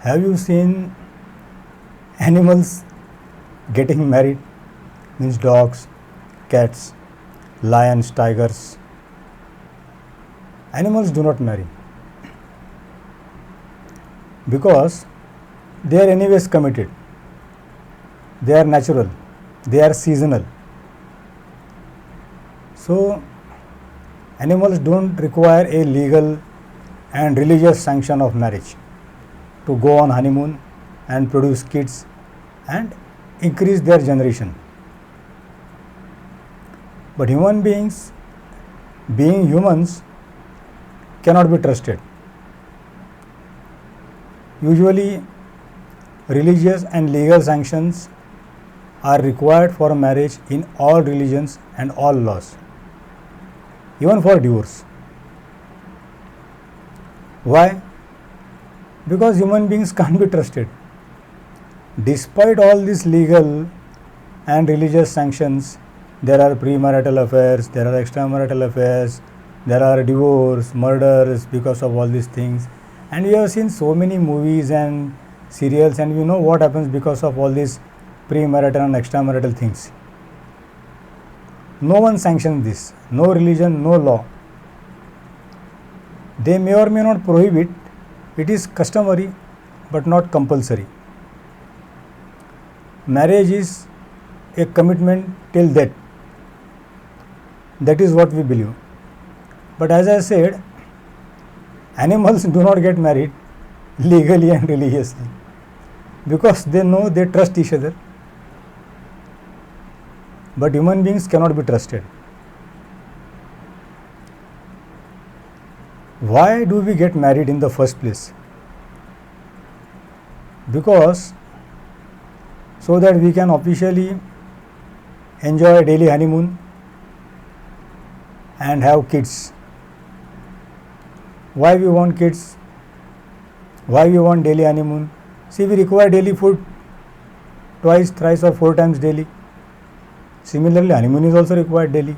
Have you seen animals getting married? Means dogs, cats, lions, tigers. Animals do not marry because they are anyways committed. They are natural. They are seasonal. So animals don't require a legal and religious sanction of marriage to go on honeymoon and produce kids and increase their generation. But human beings, being humans, cannot be trusted. Usually, religious and legal sanctions are required for marriage in all religions and all laws, even for divorce. Why? Because human beings can't be trusted. Despite all these legal and religious sanctions, there are premarital affairs, there are extramarital affairs, there are divorce, murders because of all these things. And we have seen so many movies and serials, and we know what happens because of all these premarital and extramarital things. No one sanctions this, no religion, no law. They may or may not prohibit, it is customary but not compulsory. Marriage is a commitment till death. That is what we believe. But as I said, animals do not get married legally and religiously because they know they trust each other. But human beings cannot be trusted. Why do we get married in the first place? Because so that we can officially enjoy a daily honeymoon and have kids. Why we want kids? Why we want daily honeymoon? See, we require daily food twice, thrice or 4 times daily. Similarly, honeymoon is also required daily.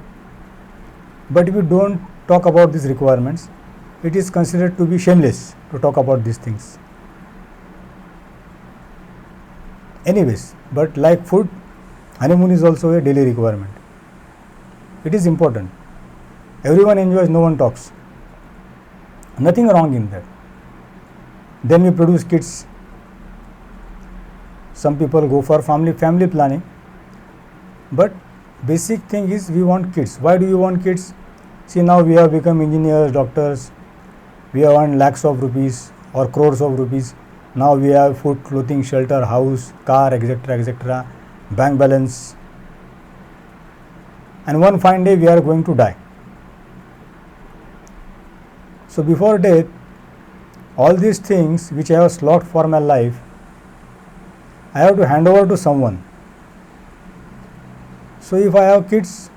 But if we don't talk about these requirements, it is considered to be shameless to talk about these things. Anyways, but like food, honeymoon is also a daily requirement. It is important. Everyone enjoys, no one talks. Nothing wrong in that. Then we produce kids. Some people go for family planning. But basic thing is we want kids. Why do you want kids? See, now we have become engineers, doctors. We have earned lakhs of rupees or crores of rupees. Now we have food, clothing, shelter, house, car, etc., bank balance. And one fine day we are going to die. So before death, all these things which I have slogged for my life, I have to hand over to someone. So if I have kids,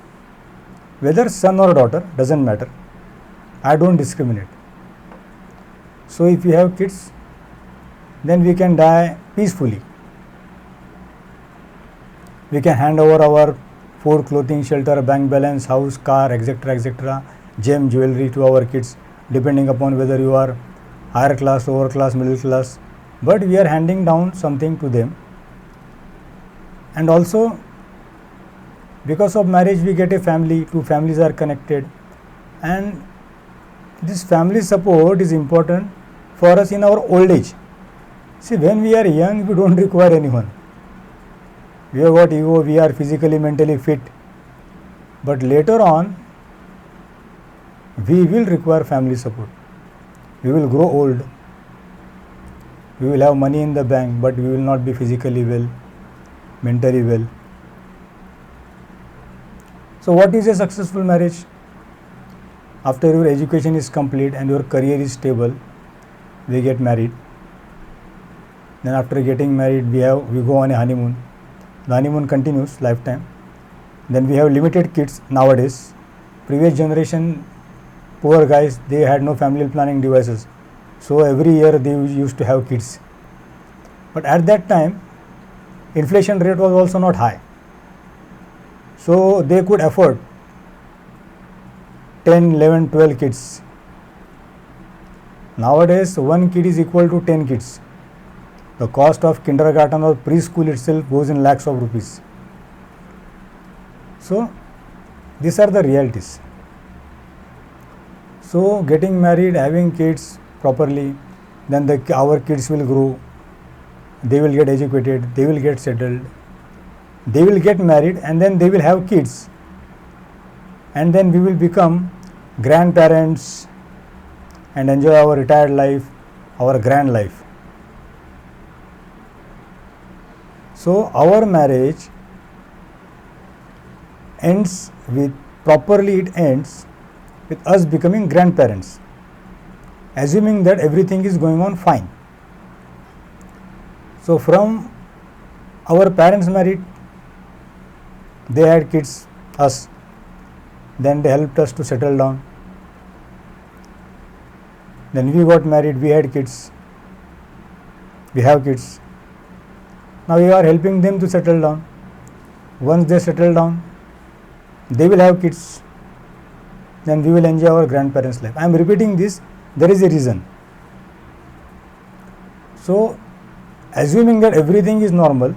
whether son or daughter, doesn't matter. I don't discriminate. So if we have kids, then we can die peacefully. We can hand over our food, clothing, shelter, bank balance, house, car, etc., gem, jewelry to our kids, depending upon whether you are higher class, lower class, middle class. But we are handing down something to them. And also, because of marriage, we get a family, 2 families are connected. And this family support is important for us in our old age. See, when we are young, we don't require anyone. We have got ego, we are physically, mentally fit. But later on, we will require family support. We will grow old. We will have money in the bank, but we will not be physically well, mentally well. So what is a successful marriage? After your education is complete and your career is stable, we get married. Then after getting married, we go on a honeymoon. The honeymoon continues lifetime. Then we have limited kids nowadays. Previous generation, poor guys, they had no family planning devices. So every year they used to have kids. But at that time, inflation rate was also not high. So they could afford 10, 11, 12 kids. Nowadays, one kid is equal to 10 kids. The cost of kindergarten or preschool itself goes in lakhs of rupees. So these are the realities. So getting married, having kids properly, then our kids will grow, they will get educated, they will get settled, they will get married, and then they will have kids, and then we will become grandparents and enjoy our retired life, our grand life. So our marriage ends with, properly it ends with us becoming grandparents, assuming that everything is going on fine. So from our parents married, they had kids, us, then they helped us to settle down. Then we got married, we had kids, we have kids. Now we are helping them to settle down. Once they settle down, they will have kids, then we will enjoy our grandparents' life. I am repeating this, there is a reason. So, assuming that everything is normal,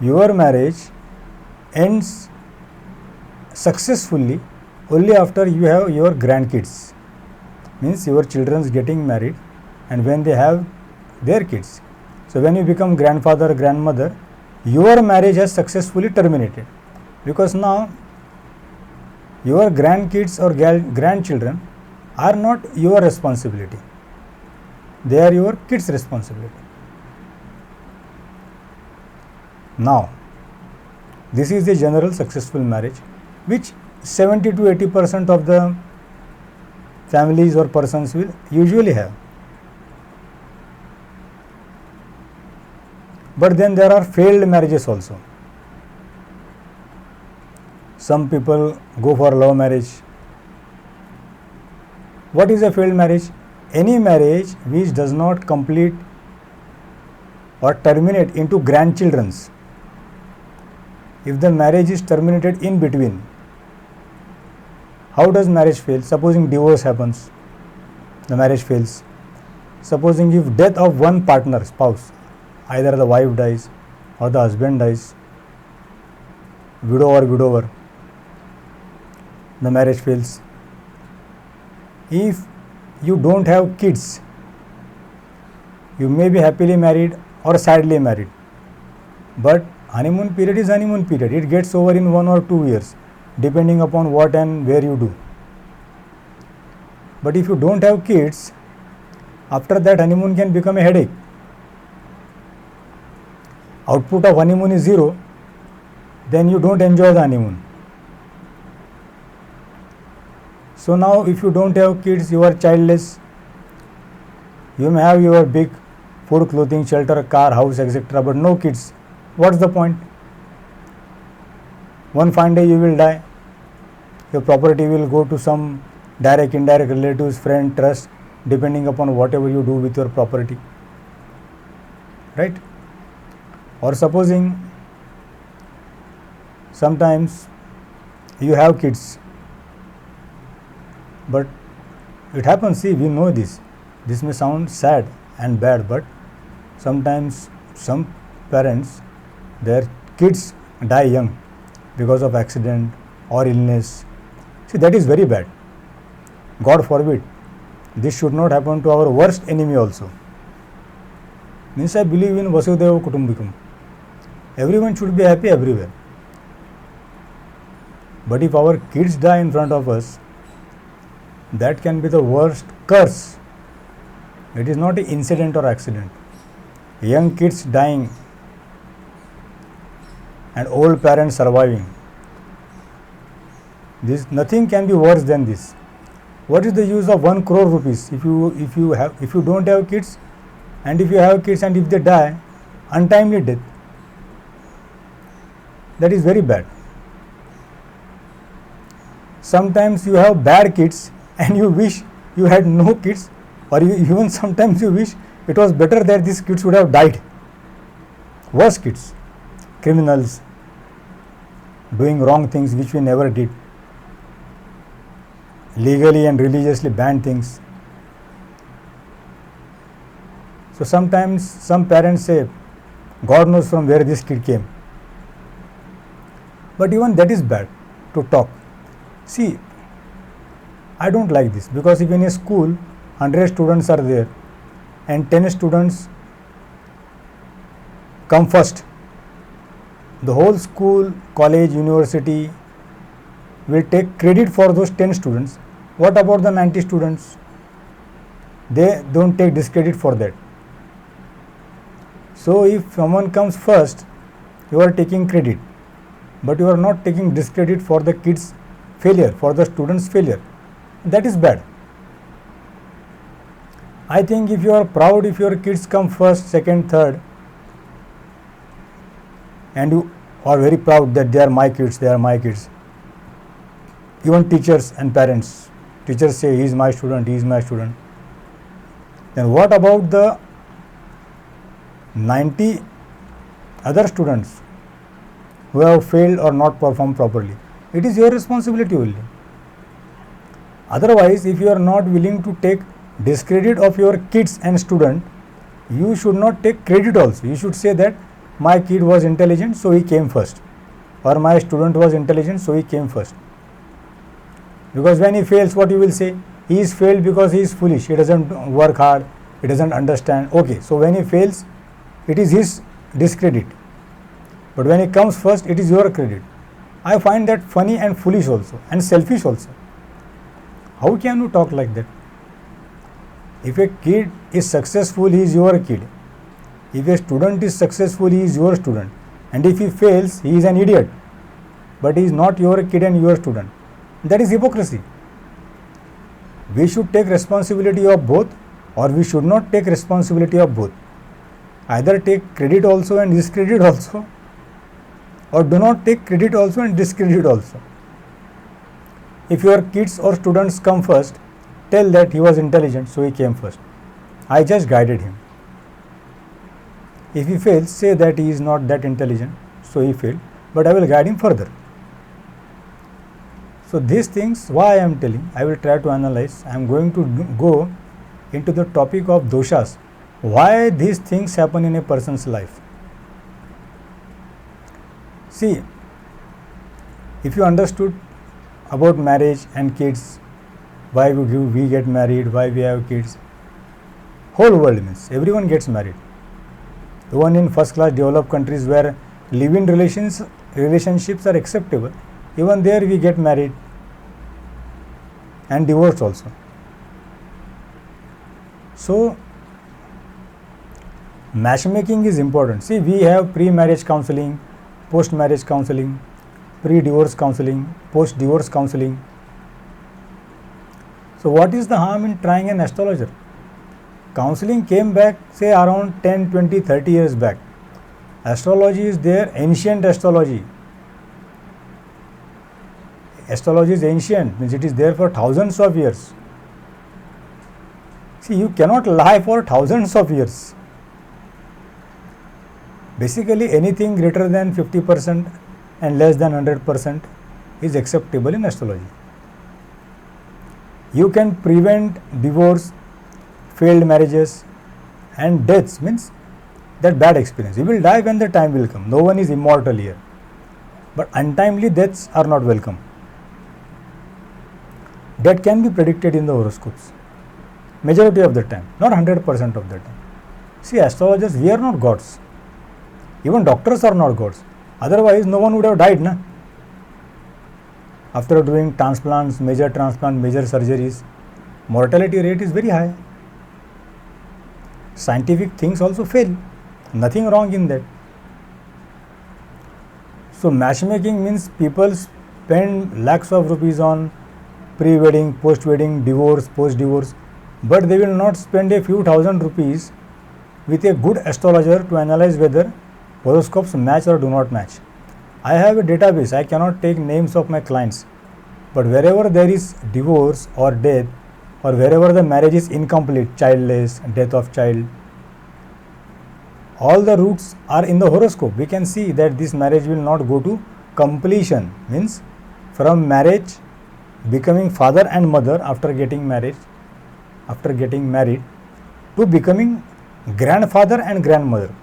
your marriage ends successfully only after you have your grandkids. Means your children getting married and when they have their kids. So when you become grandfather, grandmother, your marriage has successfully terminated, because now your grandkids or grandchildren are not your responsibility, they are your kids' responsibility. Now, this is the general successful marriage which 70 to 80% of the families or persons will usually have. But then there are failed marriages also. Some people go for love marriage. What is a failed marriage? Any marriage which does not complete or terminate into grandchildren's. If the marriage is terminated in between, how does marriage fail? Supposing divorce happens, the marriage fails. Supposing if death of one partner, spouse, either the wife dies or the husband dies, widow or widower, the marriage fails. If you don't have kids, you may be happily married or sadly married, but honeymoon period is honeymoon period. It gets over in 1 or 2 years, depending upon what and where you do. But if you don't have kids, after that honeymoon can become a headache. Output of honeymoon is zero, then you don't enjoy the honeymoon. So now if you don't have kids, you are childless, you may have your big food, clothing, shelter, car, house, etc., but no kids. What's the point? One fine day you will die, your property will go to some direct, indirect relatives, friend, trust, depending upon whatever you do with your property, right? Or supposing sometimes you have kids, but it happens, see, we know this may sound sad and bad, but sometimes some parents, their kids die young because of accident or illness. See, that is very bad. God forbid, this should not happen to our worst enemy also. Means I believe in Vasudhaiva Kutumbakam. Everyone should be happy everywhere. But if our kids die in front of us, that can be the worst curse. It is not an incident or accident. Young kids dying and old parents surviving. Nothing can be worse than this. What is the use of 1 crore rupees if you don't have kids, and if you have kids and if they die, untimely death? That is very bad. Sometimes you have bad kids and you wish you had no kids, or even sometimes you wish it was better that these kids would have died. Worse kids, criminals, doing wrong things which we never did, legally and religiously banned things. So sometimes some parents say, God knows from where this kid came. But even that is bad to talk. See, I don't like this, because if in a school 100 students are there and 10 students come first, the whole school, college, university will take credit for those 10 students. What about the 90 students? They don't take discredit for that. So if someone comes first, you are taking credit, but you are not taking discredit for the kids' failure, for the students' failure. That is bad. I think if you are proud if your kids come first, second, third, and you are very proud that they are my kids, they are my kids. Even teachers and parents, teachers say he is my student, he is my student. Then what about the 90 other students who have failed or not performed properly? It is your responsibility only. Otherwise, if you are not willing to take discredit of your kids and student, you should not take credit also. You should say that my kid was intelligent, so he came first, or my student was intelligent, so he came first. Because when he fails, what you will say? He is failed because he is foolish, he doesn't work hard, he doesn't understand. Okay, so when he fails, it is his discredit. But when he comes first, it is your credit. I find that funny and foolish also, and selfish also. How can you talk like that? If a kid is successful, he is your kid. If a student is successful, he is your student. And if he fails, he is an idiot. But he is not your kid and your student. That is hypocrisy. We should take responsibility of both, or we should not take responsibility of both. Either take credit also and discredit also, or do not take credit also and discredit also. If your kids or students come first, tell that he was intelligent, so he came first. I just guided him. If he fails, say that he is not that intelligent, so he failed, but I will guide him further. So these things, why I am telling, I will try to analyze. I am going to go into the topic of doshas. Why these things happen in a person's life. See, if you understood about marriage and kids, why we get married, why we have kids, whole world means everyone gets married. Even in first class developed countries where live-in relationships are acceptable, even there we get married and divorced also. So matchmaking is important. See, we have pre-marriage counseling, post-marriage counseling, pre-divorce counseling, post-divorce counseling. So what is the harm in trying an astrologer? Counseling came back, say, around 10, 20, 30 years back. Astrology is there, ancient astrology. Astrology is ancient, means it is there for thousands of years. See, you cannot lie for thousands of years. Basically, anything greater than 50% and less than 100% is acceptable in astrology. You can prevent divorce, failed marriages and deaths, means that bad experience. You will die when the time will come. No one is immortal here. But untimely deaths are not welcome. That can be predicted in the horoscopes. Majority of the time, not 100% of the time. See, astrologers, we are not gods. Even doctors are not gods. Otherwise, no one would have died, na? After doing transplants, major surgeries, mortality rate is very high. Scientific things also fail. Nothing wrong in that. So matchmaking means people spend lakhs of rupees on pre-wedding, post-wedding, divorce, post-divorce, but they will not spend a few thousand rupees with a good astrologer to analyze whether horoscopes match or do not match. I have a database. I cannot take names of my clients, but wherever there is divorce or death, or wherever the marriage is incomplete, childless, death of child, all the roots are in the horoscope. We can see that this marriage will not go to completion, means from marriage, becoming father and mother after getting married, to becoming grandfather and grandmother.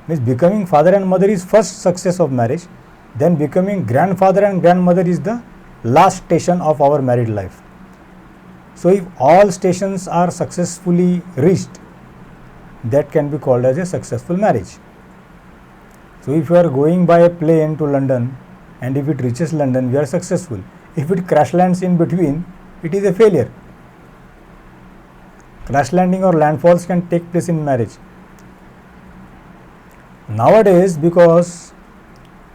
Means becoming father and mother is first success of marriage, then becoming grandfather and grandmother is the last station of our married life. So if all stations are successfully reached, that can be called as a successful marriage. So if you are going by a plane to London and if it reaches London, we are successful. If it crash lands in between, it is a failure. Crash landing or landfalls can take place in marriage. Nowadays, because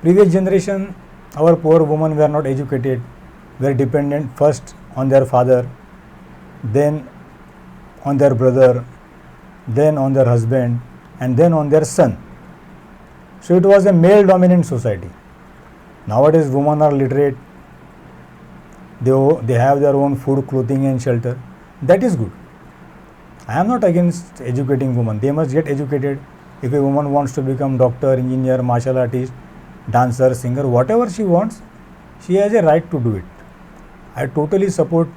previous generation, our poor women were not educated, were dependent first on their father, then on their brother, then on their husband, and then on their son. So it was a male dominant society. Nowadays women are literate, they have their own food, clothing and shelter. That is good. I am not against educating women. They must get educated. If a woman wants to become doctor, engineer, martial artist, dancer, singer, whatever she wants, she has a right to do it. I totally support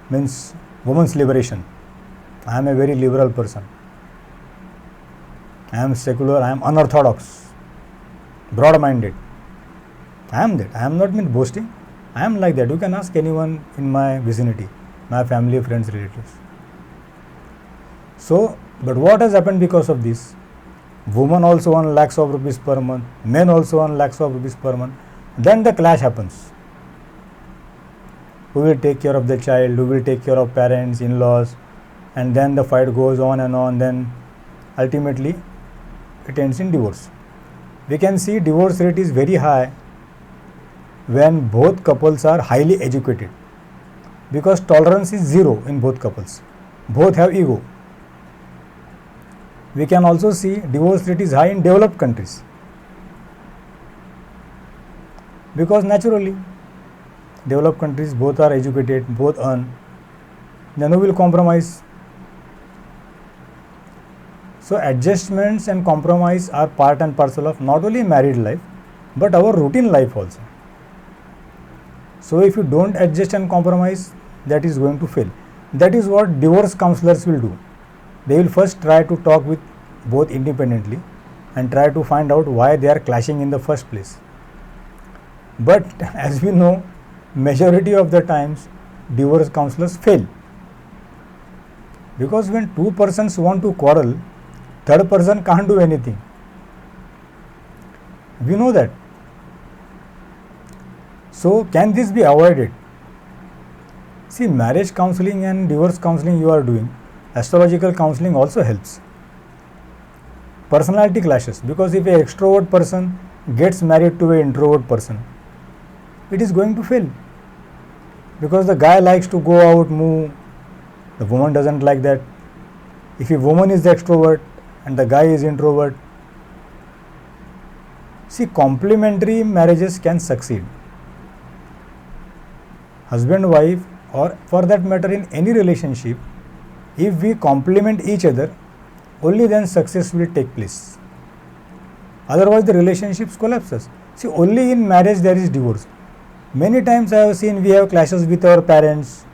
women's liberation. I am a very liberal person. I am secular, I am unorthodox, broad-minded. I am that. I am not boasting. I am like that. You can ask anyone in my vicinity, my family, friends, relatives. So, but what has happened because of this? Women also earn lakhs of rupees per month, men also earn lakhs of rupees per month. Then the clash happens. Who will take care of the child? Who will take care of parents, in-laws? And then the fight goes on and on. Then ultimately it ends in divorce. We can see divorce rate is very high when both couples are highly educated, because tolerance is zero in both couples. Both have ego. We can also see divorce rate is high in developed countries, because naturally developed countries both are educated, both earn, then who will compromise? So adjustments and compromise are part and parcel of not only married life but our routine life also. So if you don't adjust and compromise, that is going to fail. That is what divorce counselors will do. They will first try to talk with both independently and try to find out why they are clashing in the first place. But as we know, majority of the times divorce counselors fail, because when two persons want to quarrel, third person can't do anything. We know that. So can this be avoided? See, marriage counseling and divorce counseling you are doing, astrological counseling also helps. Personality clashes, because if an extrovert person gets married to an introvert person, it is going to fail, because the guy likes to go out, move, the woman doesn't like that. If a woman is the extrovert and the guy is introvert, see, complementary marriages can succeed. Husband, wife, or for that matter in any relationship, if we complement each other, only then success will take place. Otherwise the relationships collapses. See, only in marriage there is divorce. Many times I have seen we have clashes with our parents,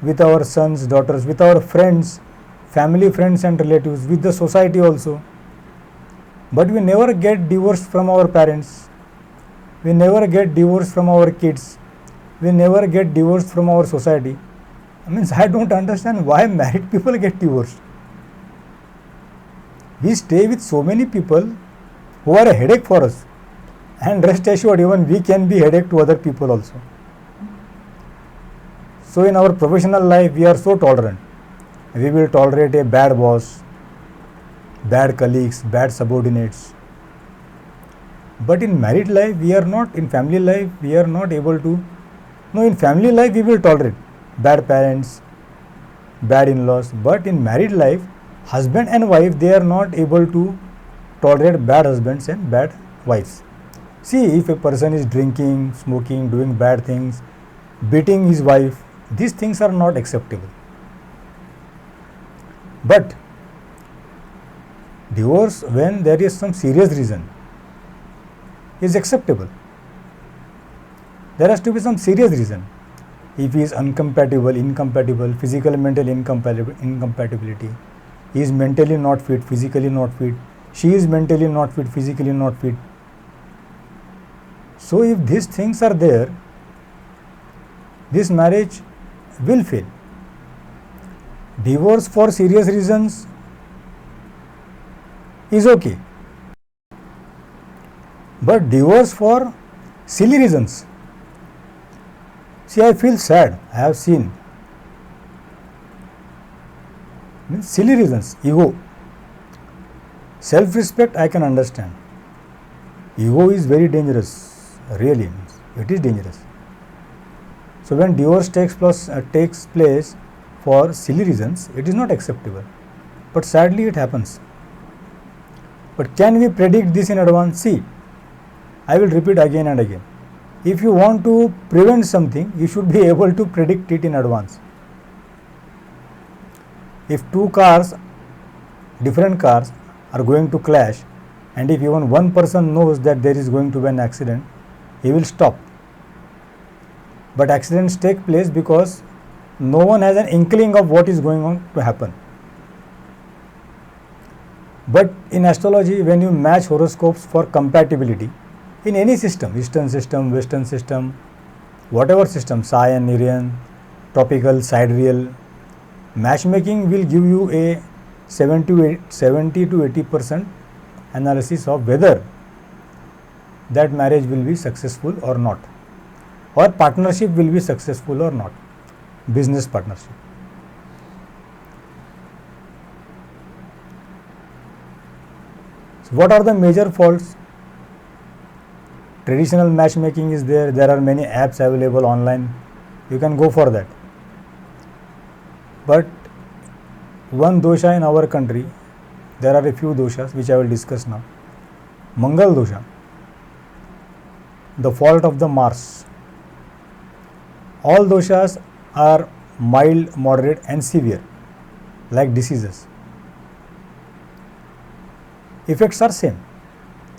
with our sons, daughters, with our friends, family, friends and relatives, with the society also. But we never get divorced from our parents. We never get divorced from our kids. We never get divorced from our society. I don't understand why married people get divorced. We stay with so many people who are a headache for us, and rest assured, even we can be headache to other people also. So in our professional life, we are so tolerant. We will tolerate a bad boss, bad colleagues, bad subordinates. But in married life, we are not. In family life, we are not able to. No, in family life, we will tolerate bad parents, bad in-laws. But in married life, husband and wife, they are not able to tolerate bad husbands and bad wives. See, if a person is drinking, smoking, doing bad things, beating his wife, these things are not acceptable. But divorce, when there is some serious reason, is acceptable. There has to be some serious reason. If he is incompatible, physical, mental incompatibility, He is mentally not fit, physically not fit. She is mentally not fit, physically not fit. So if these things are there, this marriage will fail. Divorce for serious reasons is okay, but divorce for silly reasons. See, I feel sad. I have seen. Means silly reasons, ego. Self-respect I can understand. Ego is very dangerous, really. It is dangerous. So when divorce takes place for silly reasons, it is not acceptable. But sadly it happens. But can we predict this in advance? See, I will repeat again and again. If you want to prevent something, you should be able to predict it in advance. If two cars, different cars, are going to clash, and if even one person knows that there is going to be an accident, he will stop. But accidents take place because no one has an inkling of what is going on to happen. But in astrology, when you match horoscopes for compatibility, in any system, Eastern system, Western system, whatever system, Saiyan, Nirian, tropical, sidereal, matchmaking will give you a 70 to 80% analysis of whether that marriage will be successful or not, or partnership will be successful or not, business partnership. So what are the major faults? Traditional matchmaking is there. There are many apps available online. You can go for that. But one dosha in our country, there are a few doshas which I will discuss now. Mangal dosha, the fault of the Mars. All doshas are mild, moderate and severe, like diseases. Effects are same.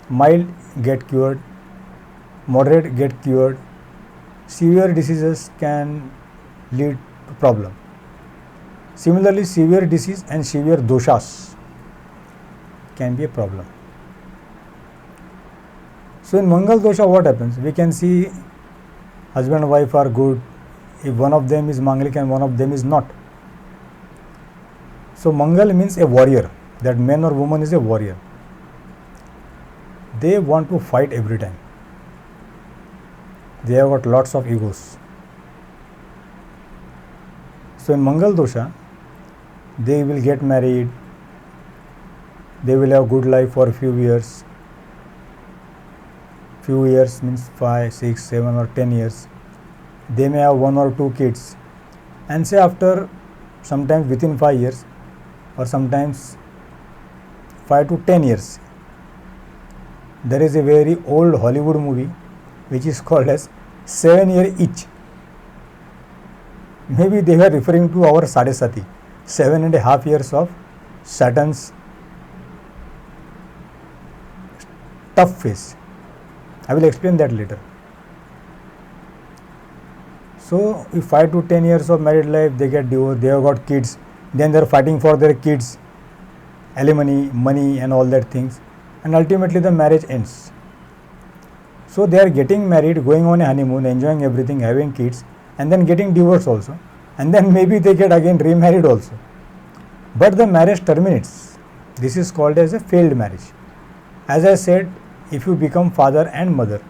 Mild get cured, moderate get cured, severe diseases can lead to problem. Similarly, severe disease and severe doshas can be a problem. So in Mangal dosha what happens? We can see husband and wife are good if one of them is Mangalik and one of them is not. So Mangal means a warrior, that man or woman is a warrior. They want to fight every time. They have got lots of egos. So in Mangal dosha, they will get married, they will have good life for a few years. Few years means 5, 6, 7 or 10 years. They may have 1 or 2 kids, and say after sometimes within 5 years or sometimes 5 to 10 years, there is a very old Hollywood movie which is called as 7-year Itch. Maybe they were referring to our Sadesati, 7.5 years of Saturn's tough phase. I will explain that later. So if 5 to 10 years of married life, they get divorced, they have got kids, then they are fighting for their kids, alimony, money and all that things, and ultimately the marriage ends. So they are getting married, going on a honeymoon, enjoying everything, having kids, and then getting divorced also, and then maybe they get again remarried also. But the marriage terminates. This is called as a failed marriage. As I said, if you become father and mother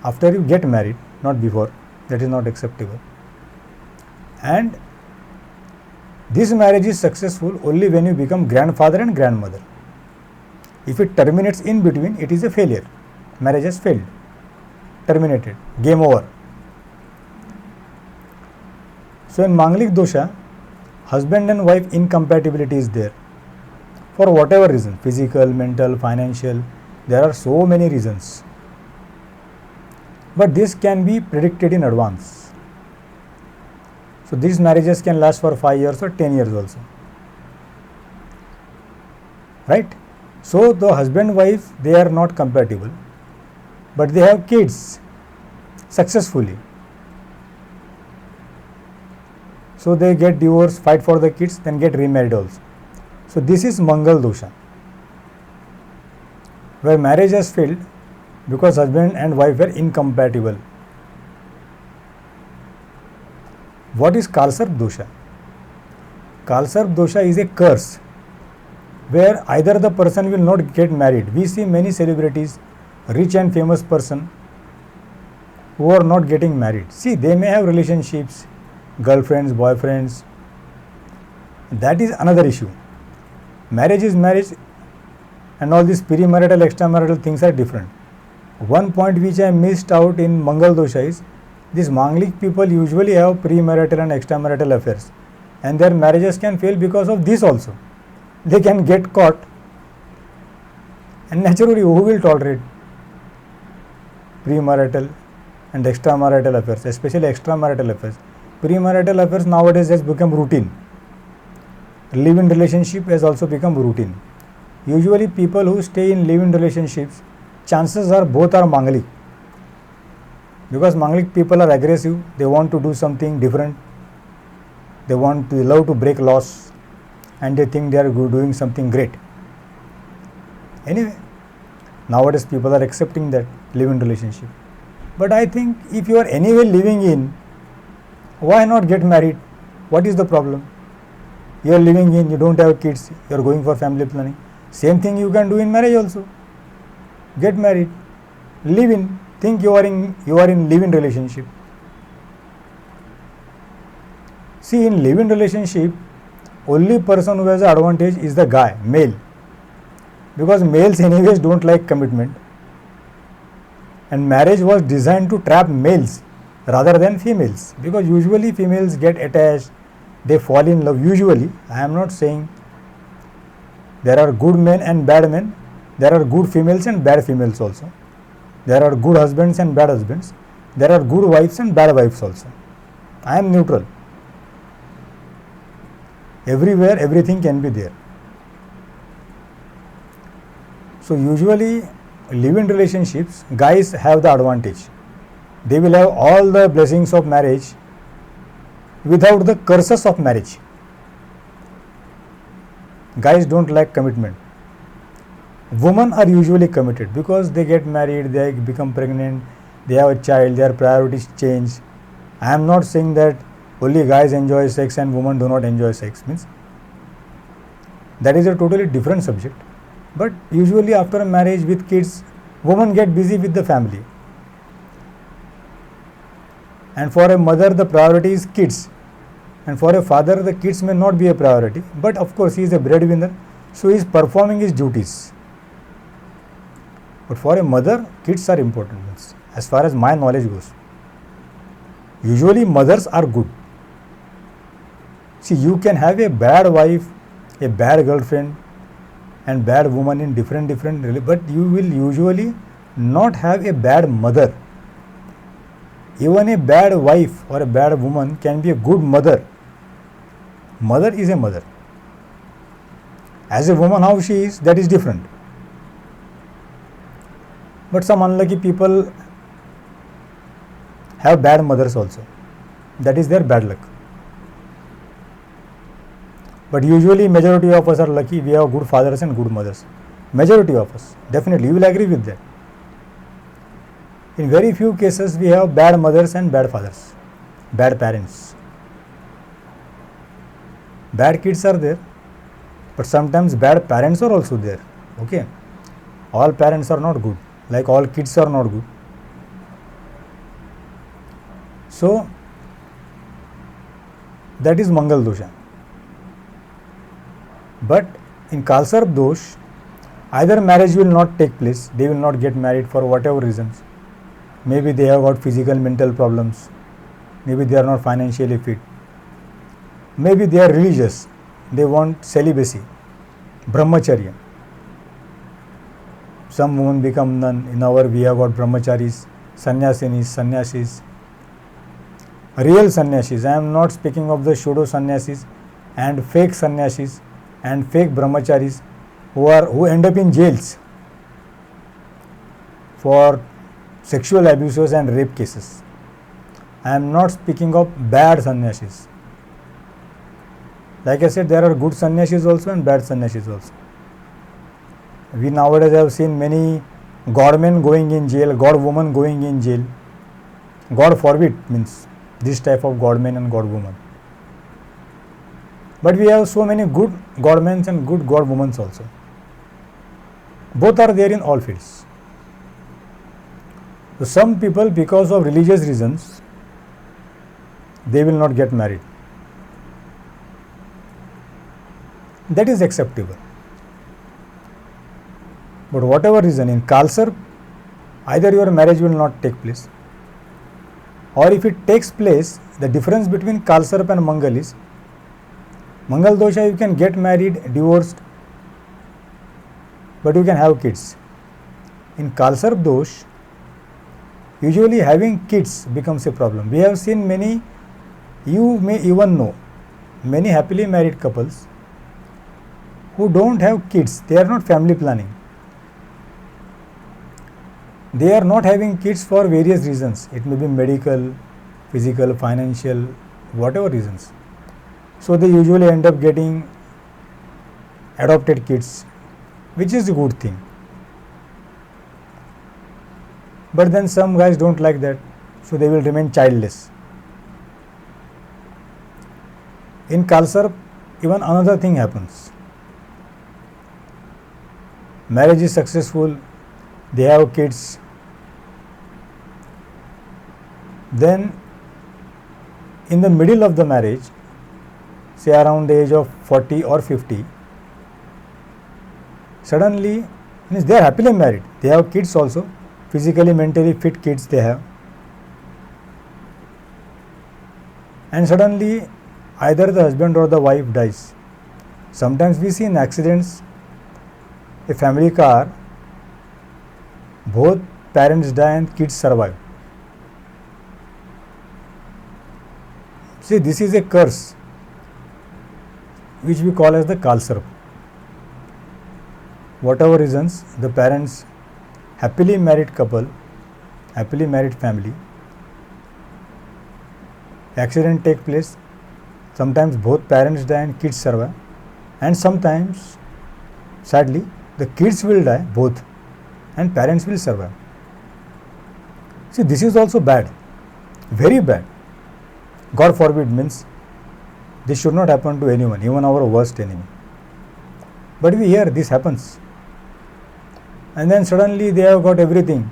after you get married, not before, that is not acceptable. And this marriage is successful only when you become grandfather and grandmother. If it terminates in between, it is a failure. Marriage has failed, terminated, game over. So in Mangalik dosha, husband and wife incompatibility is there for whatever reason, physical, mental, financial. There are so many reasons. But this can be predicted in advance. So these marriages can last for 5 years or 10 years also. Right? So the husband and wife, they are not compatible, but they have kids successfully. So they get divorced, fight for the kids, then get remarried also. So this is Mangal dosha, where marriage has failed because husband and wife were incompatible. What is Kalsarp dosha? Kalsarp dosha is a curse where either the person will not get married. We see many celebrities, rich and famous person who are not getting married. See, they may have relationships, girlfriends, boyfriends. That is another issue. Marriage is marriage, and all these premarital, extramarital things are different. One point which I missed out in Mangal dosha is these Manglik people usually have premarital and extramarital affairs, and their marriages can fail because of this also. They can get caught, and naturally who will tolerate premarital and extramarital affairs, especially extramarital affairs. Premarital affairs nowadays has become routine. Live-in relationship has also become routine. Usually people who stay in live-in relationships, chances are both are Manglik. Because Manglik people are aggressive, they want to do something different. They love to break laws, and they think they are doing something great. Anyway, nowadays people are accepting that live-in relationship. But I think if you are anyway living in, why not get married? What is the problem? You are living in, you don't have kids, you are going for family planning. Same thing you can do in marriage also. Get married, live in, think you are in live-in relationship. See, in live-in relationship, only person who has an advantage is the guy, male. Because males anyways don't like commitment. And marriage was designed to trap males rather than females. Because usually females get attached, they fall in love. Usually, I am not saying there are good men and bad men. There are good females and bad females also. There are good husbands and bad husbands. There are good wives and bad wives also. I am neutral. Everywhere, everything can be there. So usually, live-in relationships, guys have the advantage. They will have all the blessings of marriage without the curses of marriage. Guys don't like commitment. Women are usually committed because they get married, they become pregnant, they have a child, their priorities change. I am not saying that only guys enjoy sex and women do not enjoy sex. Means that is a totally different subject. But usually after a marriage with kids, women get busy with the family. And for a mother, the priority is kids. And for a father, the kids may not be a priority. But of course, he is a breadwinner, so he is performing his duties. But for a mother, kids are important, as far as my knowledge goes. Usually mothers are good. See, you can have a bad wife, a bad girlfriend, and bad woman in different, but you will usually not have a bad mother. Even a bad wife or a bad woman can be a good mother. Mother is a mother. As a woman, how she is, that is different. But some unlucky people have bad mothers also. That is their bad luck. But usually majority of us are lucky, we have good fathers and good mothers. Majority of us, definitely, you will agree with that. In very few cases, we have bad mothers and bad fathers, bad parents. Bad kids are there, but sometimes bad parents are also there. Okay, all parents are not good, like all kids are not good. So, that is Mangal dosha. But in Kalsarp dosh, either marriage will not take place, they will not get married for whatever reasons. Maybe they have got physical, mental problems. Maybe they are not financially fit. Maybe they are religious. They want celibacy, brahmacharya. Some women become nun. In our we have got brahmacharis, sannyasis. Real sannyasis. I am not speaking of the pseudo sannyasis and fake sannyasis and fake brahmacharis who end up in jails for sexual abuses and rape cases. I am not speaking of bad sannyasis. Like I said, there are good sannyasis also and bad sannyasis also. We nowadays have seen many godmen going in jail, god woman going in jail. God forbid, means this type of godmen and god woman. But we have so many good godmen and good god women also. Both are there in all fields. So some people, because of religious reasons, they will not get married. That is acceptable. But whatever reason, in Kalsarp, either your marriage will not take place, or if it takes place, the difference between Kalsarp and Mangal is, Mangal dosha you can get married, divorced, but you can have kids. In Kalsarp dosh, usually having kids becomes a problem. We have seen many, you may even know, many happily married couples who don't have kids. They are not family planning. They are not having kids for various reasons. It may be medical, physical, financial, whatever reasons. So they usually end up getting adopted kids, which is a good thing. But then some guys don't like that, so they will remain childless. In Kalsarp, even another thing happens. Marriage is successful, they have kids. Then in the middle of the marriage, say around the age of 40 or 50, suddenly, means they are happily married, they have kids also, physically, mentally fit kids they have, and suddenly either the husband or the wife dies. Sometimes we see in accidents, a family car, both parents die and kids survive. See, this is a curse which we call as the Kalsarp. Whatever reasons, the parents, happily married couple, happily married family, accident take place, sometimes both parents die and kids survive, and sometimes, sadly, the kids will die both and parents will survive. See, this is also bad, very bad. God forbid, means this should not happen to anyone, even our worst enemy. But we hear this happens. And then suddenly they have got everything.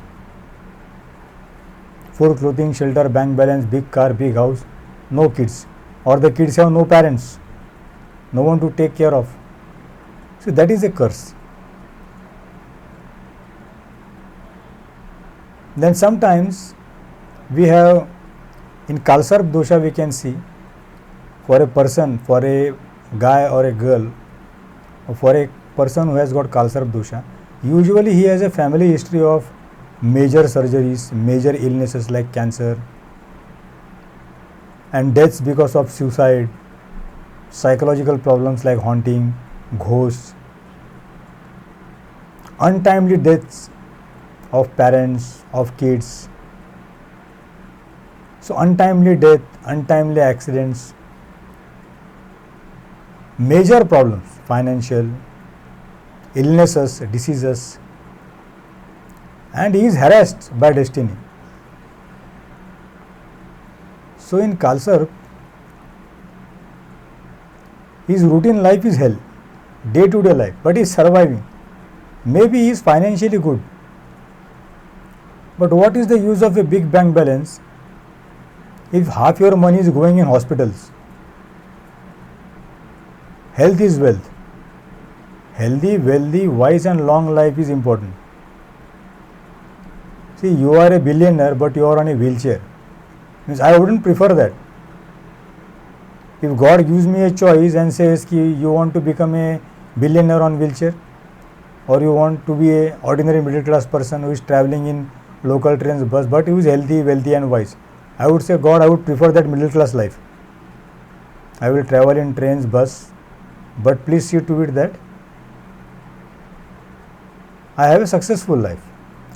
Food, clothing, shelter, bank balance, big car, big house, no kids. Or the kids have no parents, no one to take care of. So that is a curse. Then sometimes we have, in Kalsarp dosha we can see, for a person, for a guy or a girl, or for a person who has got Kalsarp dosha, usually he has a family history of major surgeries, major illnesses like cancer, and deaths because of suicide, psychological problems like haunting, ghosts, untimely deaths of parents, of kids. So untimely death, untimely accidents, major problems, financial, illnesses, diseases, and he is harassed by destiny. So in Kalsarp, his routine life is hell, day-to-day life, but he is surviving. Maybe he is financially good, but what is the use of a big bank balance if half your money is going in hospitals? Health is wealth. Healthy, wealthy, wise and long life is important. See, you are a billionaire but you are on a wheelchair. Means I wouldn't prefer that. If God gives me a choice and says ki you want to become a billionaire on wheelchair, or you want to be a ordinary middle class person who is travelling in local trains, bus, but who is healthy, wealthy and wise, I would say, God, I would prefer that middle class life. I will travel in trains, bus, but please see to it that I have a successful life.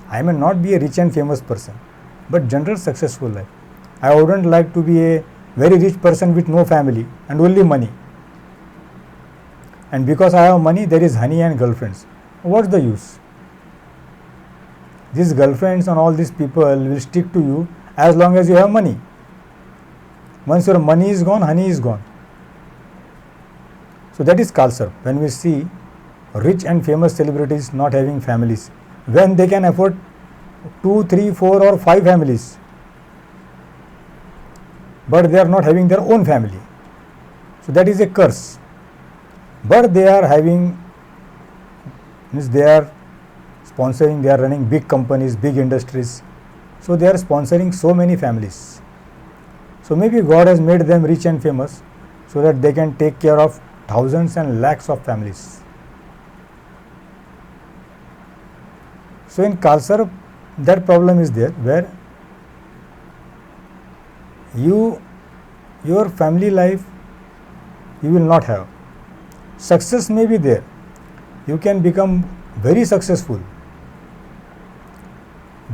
I may not be a rich and famous person, but general successful life. I wouldn't like to be a very rich person with no family and only money. and because I have money there is honey and girlfriends. What's the use? These girlfriends and all these people will stick to you as long as you have money. Once your money is gone, honey is gone. So that is Kalsarp. When we see rich and famous celebrities not having families, when they can afford 2, 3, 4 or 5 families, but they are not having their own family. So that is a curse. But they are having, means they are sponsoring, they are running big companies, big industries. So they are sponsoring so many families. So maybe God has made them rich and famous so that they can take care of thousands and lakhs of families. So in Kalsarp, that problem is there, where your family life you will not have. Success may be there. You can become very successful,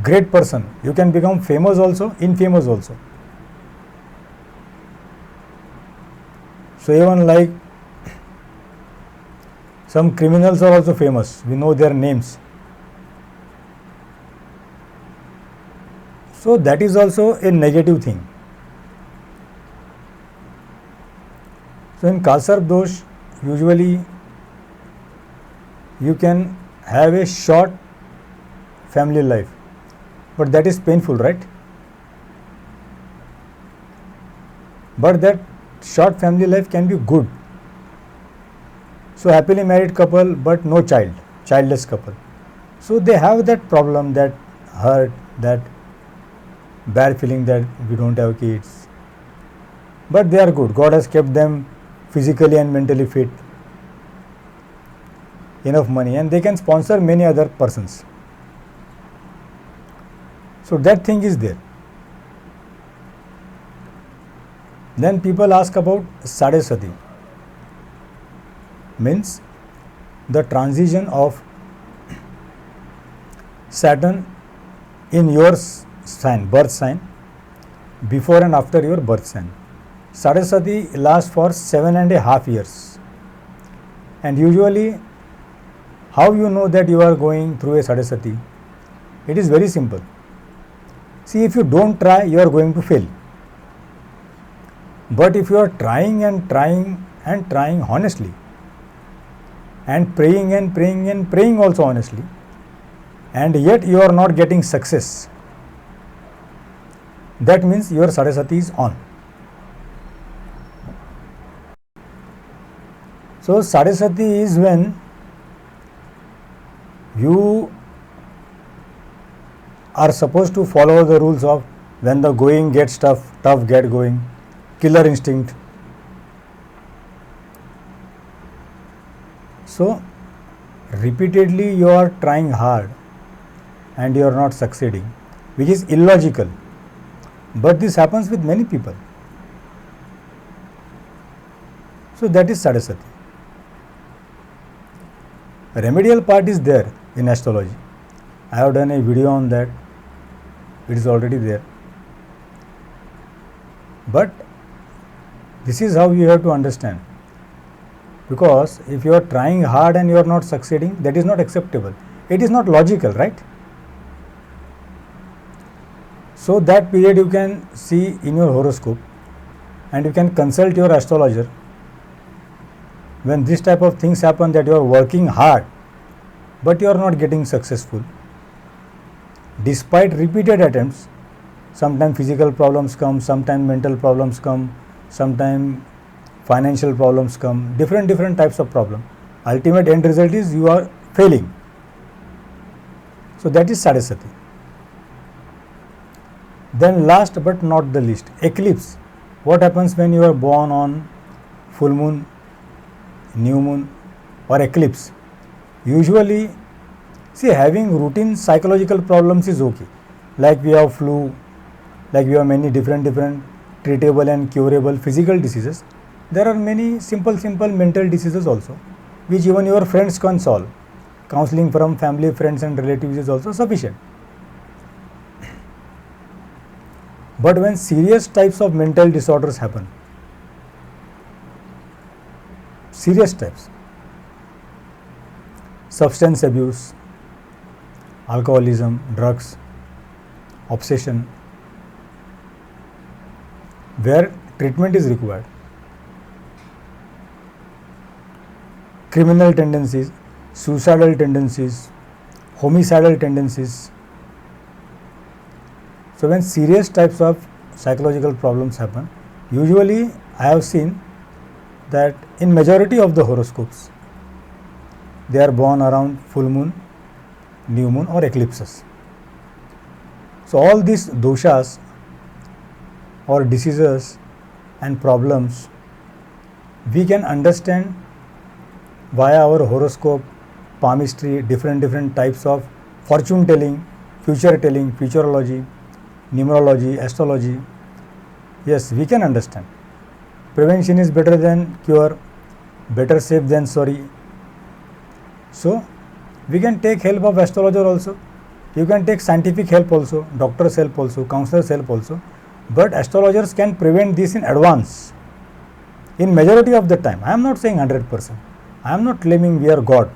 great person. You can become famous also, infamous also. So even like some criminals are also famous. We know their names. So that is also a negative thing. So in Kalsarp dosh, usually you can have a short family life, but that is painful, right? But that short family life can be good. So happily married couple but no child, childless couple. So they have that problem, that hurt, that bad feeling that we don't have kids. But they are good. God has kept them physically and mentally fit, enough money, and they can sponsor many other persons. So that thing is there. Then people ask about Sadesati, means the transition of Saturn in your sign, birth sign, before and after your birth sign. Sadesati lasts for 7.5 years. And usually, how you know that you are going through a Sadesati? It is very simple. See, if you don't try, you are going to fail. But if you are trying and trying and trying honestly, and praying and praying and praying also honestly, and yet you are not getting success, that means your Sadesati is on. So Sadesati is when you are supposed to follow the rules of when the going gets tough, tough get going, killer instinct. So repeatedly you are trying hard and you are not succeeding, which is illogical. But this happens with many people. So that is Sadesati. Remedial part is there in astrology. I have done a video on that. It is already there. But this is how you have to understand. Because if you are trying hard and you are not succeeding, that is not acceptable. It is not logical, right? So that period you can see in your horoscope and you can consult your astrologer. When this type of things happen, that you are working hard but you are not getting successful, despite repeated attempts, sometimes physical problems come, sometimes mental problems come, sometimes financial problems come, different types of problem. Ultimate end result is you are failing. So that is Sadesati. Then last but not the least, eclipse. What happens when you are born on full moon, new moon or eclipse? Usually, see, having routine psychological problems is okay. Like we have flu, like we have many different treatable and curable physical diseases. There are many simple mental diseases also, which even your friends can solve. Counseling from family, friends and relatives is also sufficient. But when serious types of mental disorders happen, serious types, substance abuse, alcoholism, drugs, obsession, where treatment is required. Criminal tendencies, suicidal tendencies, homicidal tendencies. So when serious types of psychological problems happen, usually I have seen that in majority of the horoscopes, they are born around full moon, new moon or eclipses. So all these doshas or diseases and problems we can understand via our horoscope, palmistry, different types of fortune telling, futurology, numerology, astrology. Yes, we can understand. Prevention is better than cure, better safe than sorry. So we can take help of astrologer also. You can take scientific help also, doctor's help also, counselor's help also. But astrologers can prevent this in advance in majority of the time. I am not saying 100%. I am not claiming we are God.